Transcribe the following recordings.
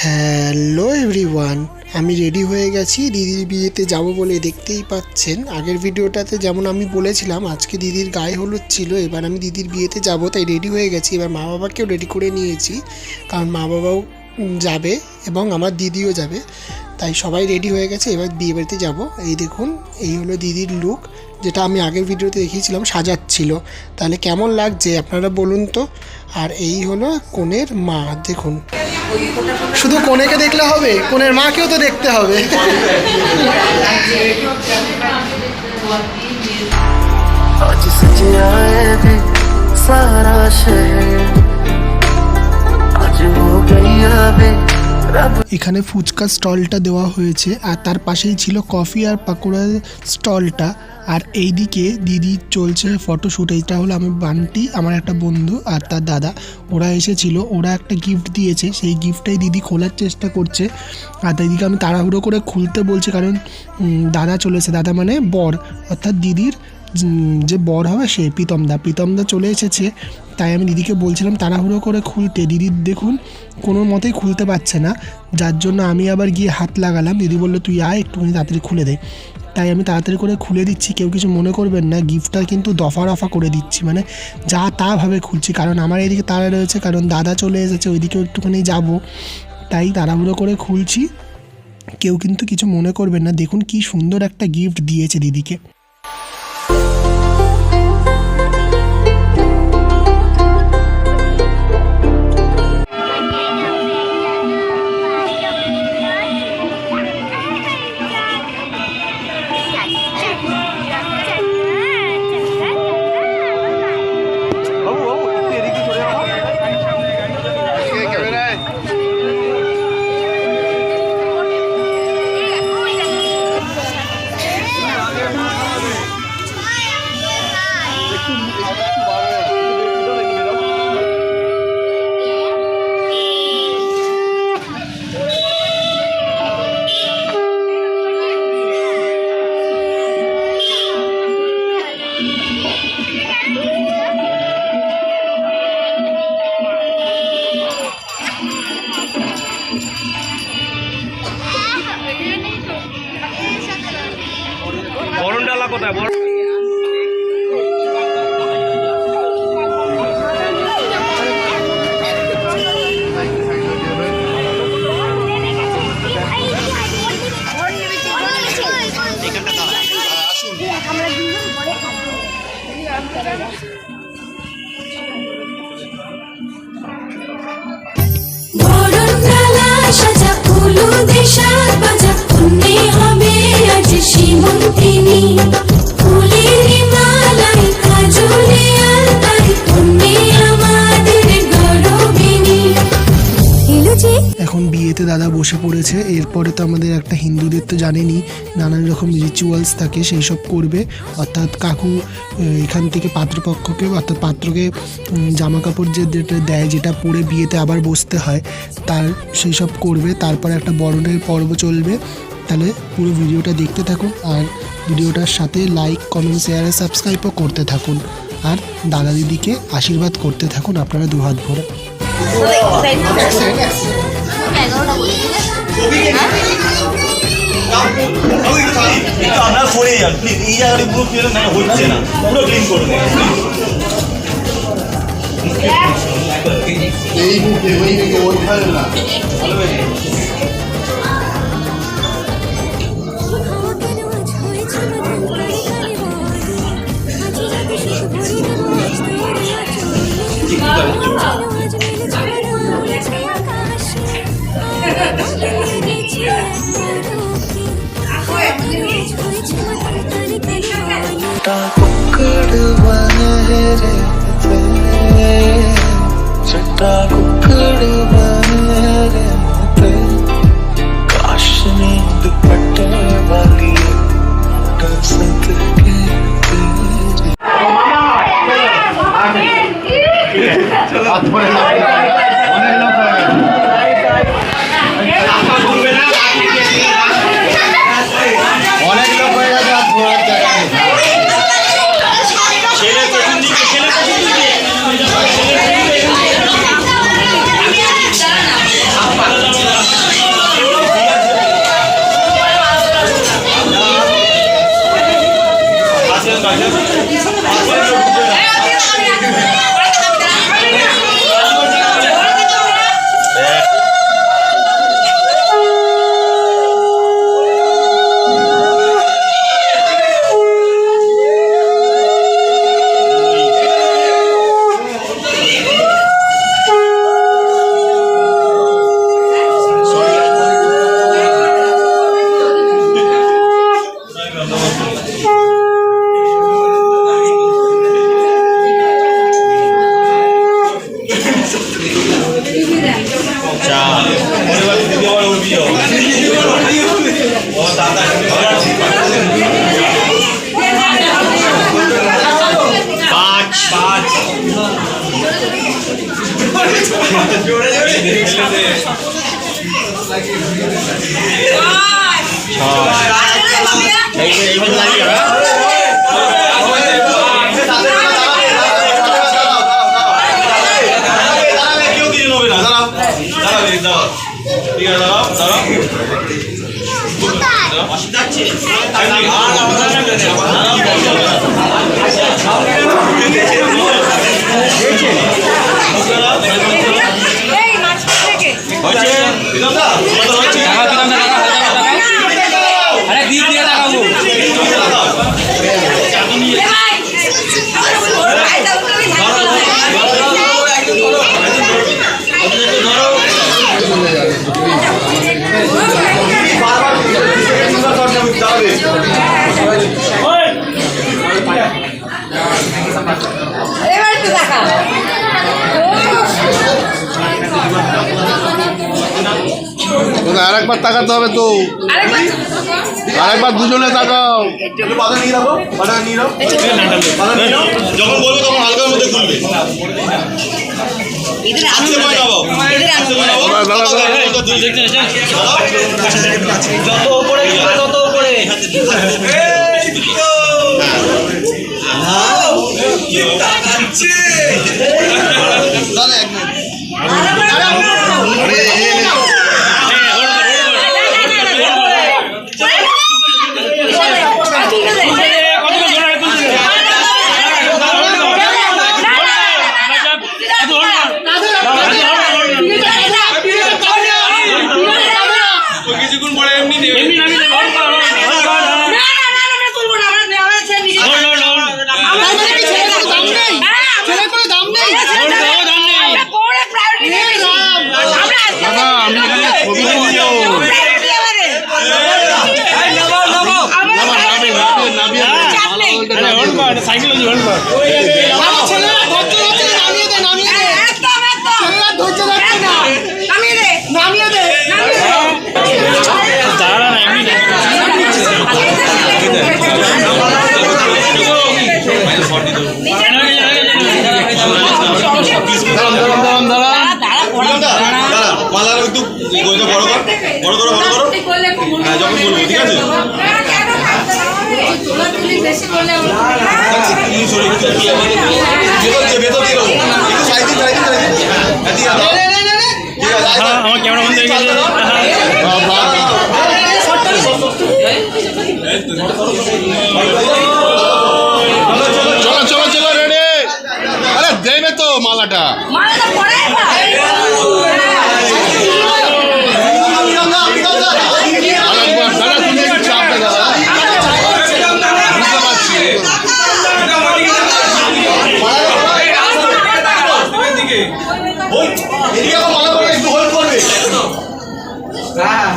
Hello everyone, আমি ready হয়ে গেছি দিদির বিয়েতে যাব বলে। দেখতেই পাচ্ছেন আগের ভিডিওটাতে যেমন আমি বলেছিলাম আজকে দিদির গায়ে হলুদ ছিল, এবার আমি দিদির বিয়েতে যাব তাই রেডি হয়ে গেছি। এবার মা বাবাকেও রেডি করে নিয়েছি, কারণ মা বাবাও যাবে এবং আমার দিদিও যাবে, তাই সবাই রেডি হয়ে গেছে। এবার বিয়ে বাড়িতে যাব। এই দেখুন, এই হলো দিদির লুক, যেটা আমি আগের ভিডিওতে দেখিয়েছিলাম সাজাচ্ছিল। তাহলে কেমন লাগছে আপনারা বলুন তো। আর এই হলো কনের মা, দেখুন। শুধু কনেকে দেখলে হবে, কনের মাকেও তো দেখতে হবে। এখানে ফুচকা স্টলটা দেওয়া হয়েছে, আর তার পাশেই ছিল কফি আর পাকোড়ার স্টলটা। আর এইদিকে দিদি চলছে ফটোশ্যুট। এইটা হলো আমি বান্টি, আমার একটা বন্ধু আর তার দাদা, ওরা এসেছিল। ওরা একটা গিফট দিয়েছে, সেই গিফটটাই দিদি খোলার চেষ্টা করছে। আর দিদিকে আমি তাড়াহুড়ো করে খুলতে বলছি, কারণ দাদা চলেছে, দাদা মানে বর, অর্থাৎ দিদির যে বর হবে সে প্রীতমদা চলে এসেছে। তাই আমি দিদিকে বলছিলাম তাড়াহুড়ো করে খুলতে। দিদি দেখুন কোনো মতেই খুলতে পারছে না, যার জন্য আমি আবার গিয়ে হাত লাগালাম। দিদি বললো তুই আয়, একটুখানি তাড়াতাড়ি খুলে দে। তাই আমি তাড়াতাড়ি করে খুলে দিচ্ছি। কেউ কিছু মনে করবেন না, গিফটটা কিন্তু দফা রফা করে দিচ্ছি, মানে যা তা ভাবে খুলছি, কারণ আমার এইদিকে তাড়া রয়েছে, কারণ দাদা চলে এসেছে, ওইদিকেও একটুখানি যাব, তাই তাড়াহুড়ো করে খুলছি। কেউ কিন্তু কিছু মনে করবেন না। দেখুন কি সুন্দর একটা গিফট দিয়েছে দিদিকে। বরণডালা কোথায়? এখন বিয়েতে দাদা বসে পড়েছে। এরপরে তো আমাদের একটা হিন্দুদের তো জানেনই নানান রকম রিচুয়ালস থাকে, সেই সব করবে। অর্থাৎ কাকু এখান থেকে পাত্রপক্ষকে, অর্থাৎ পাত্রকে জামা কাপড় যেটা দেয়, যেটা পরে বিয়েতে আবার বসতে হয়, তার সেই সব করবে। তারপরে একটা বরণের পর্ব চলবে। তাহলে পুরো ভিডিওটা দেখতে থাকুন, আর ভিডিওটার সাথে লাইক, কমেন্ট, শেয়ার আর সাবস্ক্রাইবও করতে থাকুন। আর দাদা দিদিকে আশীর্বাদ করতে থাকুন আপনারা দুহাত ভরে। আপনারা সরে যান প্লিজ, এই জায়গাটা পুরো ক্লিয়ার না হচ্ছে না, পুরো ক্লিন করুন। এই মুখে ওই দিকে ওই ভালো না, ভালো कुकड़ बने रहते, चिट्टा कुकड़ बने रहते, काशनी दुपट्टे वाली कसत के तेरे। অনেক লোক হয়ে গেছে আর ঘোরার জায়গা নেই। ছেলে পেছন দিকে ছেলে পেছন দিকে আরেকবার তাকাতে হবে তো, আরেকবার দুজনে তাকাও। যখন বলবো তখন হালকার মধ্যে খুলবে। আজকে ভয় নাও, আজকে ভয় নাও। যত উপরে গেলে তত উপরে। যখন বলবো ঠিক আছে আমার ক্যামেরা বন্ধ হয়ে গেছে। চলো চলো চলো রেডি। আরে দেবে তো মালাটা। হ্যাঁ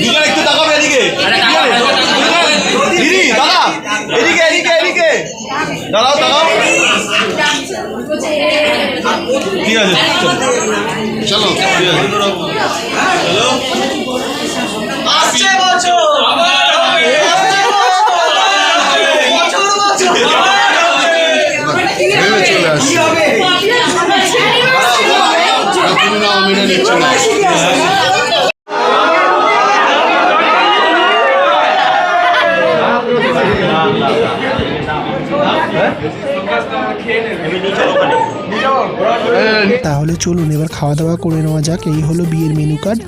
দুজন একটু তাকাবে এদিকে দিদি দাদা এদিকে এদিকে এদিকে দাঁড়াও দাঁড়াও ঠিক আছে চলো চলো নেমে চলে আসছি তুমি না আমি না নিচ্ছি না তাহলে চলুন এবার খাওয়া দাওয়া করে নেওয়া যাক। এই হলো বিয়ের মেনু কার্ড,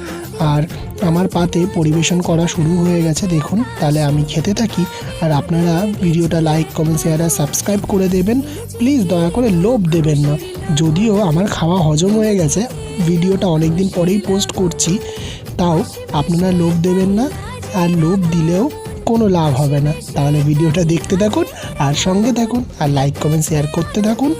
আর আমার পাতে পরিবেশন করা শুরু হয়ে গেছে দেখুন। তাহলে আমি খেতে থাকি, আর আপনারা ভিডিওটা লাইক কমেন্ট শেয়ার আর সাবস্ক্রাইব করে দেবেন। প্লিজ দয়া করে লোভ দেবেন না। যদিও আমার খাওয়া হজম হয়ে গেছে, ভিডিওটা অনেক দিন পরেই পোস্ট করছি, তাও আপনারা লোভ দেবেন না, আর লোভ দিলেও কোনো লাভ হবে না। তাহলে ভিডিওটা দেখতে থাকুন আর সঙ্গে থাকুন, আর লাইক কমেন্ট শেয়ার করতে থাকুন।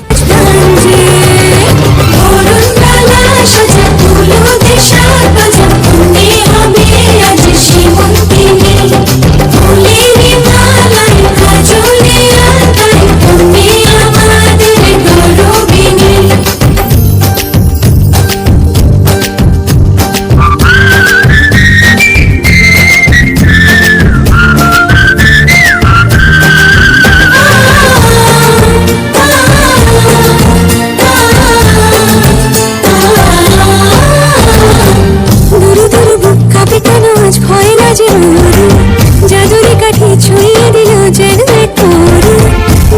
জাদুরি কাঠি ছুঁয়ে দিল যেন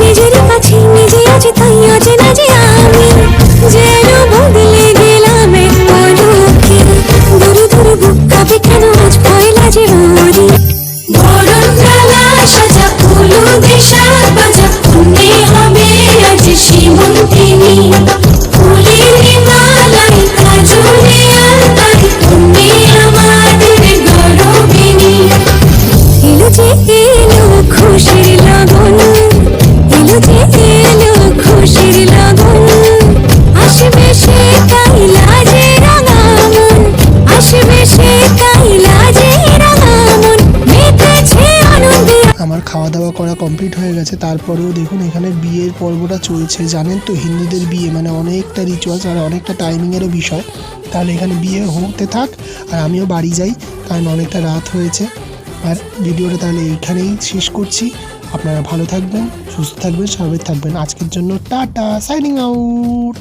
নিজের কাছে নিজে আছে, তাই আছে না যে আমি যেন বদলে গেলাম পলকে। দূরে দূরে বুক কাঁপে কেন আজ ভয় লাগে মরি। বরণ ডালা সাজা ফুলো দেশার বাজা, মনে হবে আজ সীমন্তিনী। ফুলের মালাই কাজলে আলতাই, তুমি আমাদের গৌরবিনী। এলো যে এলো খুশির লগন, এলো যে এলো খুশির লগন। আসবে সে কাইলাজে রাঙামন, আসবে সে কাইলাজে রাঙামন। মেতেছে আনন্দে। আমার খাওয়া দাওয়া করা কমপ্লিট হয়ে গেছে, তারপরেও দেখুন এখানে বিয়ের পর্বটা চলছে। জানেন তো হিন্দুদের বিয়ে মানে অনেকটা রিচুয়ালস আর অনেকটা টাইমিংয়েরও বিষয়। তাহলে এখানে বিয়ে হতে থাক, আর আমিও বাড়ি যাই, কারণ অনেকটা রাত হয়েছে। আর ভিডিওটা তাহলে এইখানেই শেষ করছি। আপনারা ভালো থাকবেন, সুস্থ থাকবেন, স্বাভাবিক থাকবেন। আজকের জন্য টাটা, সাইনিং আউট।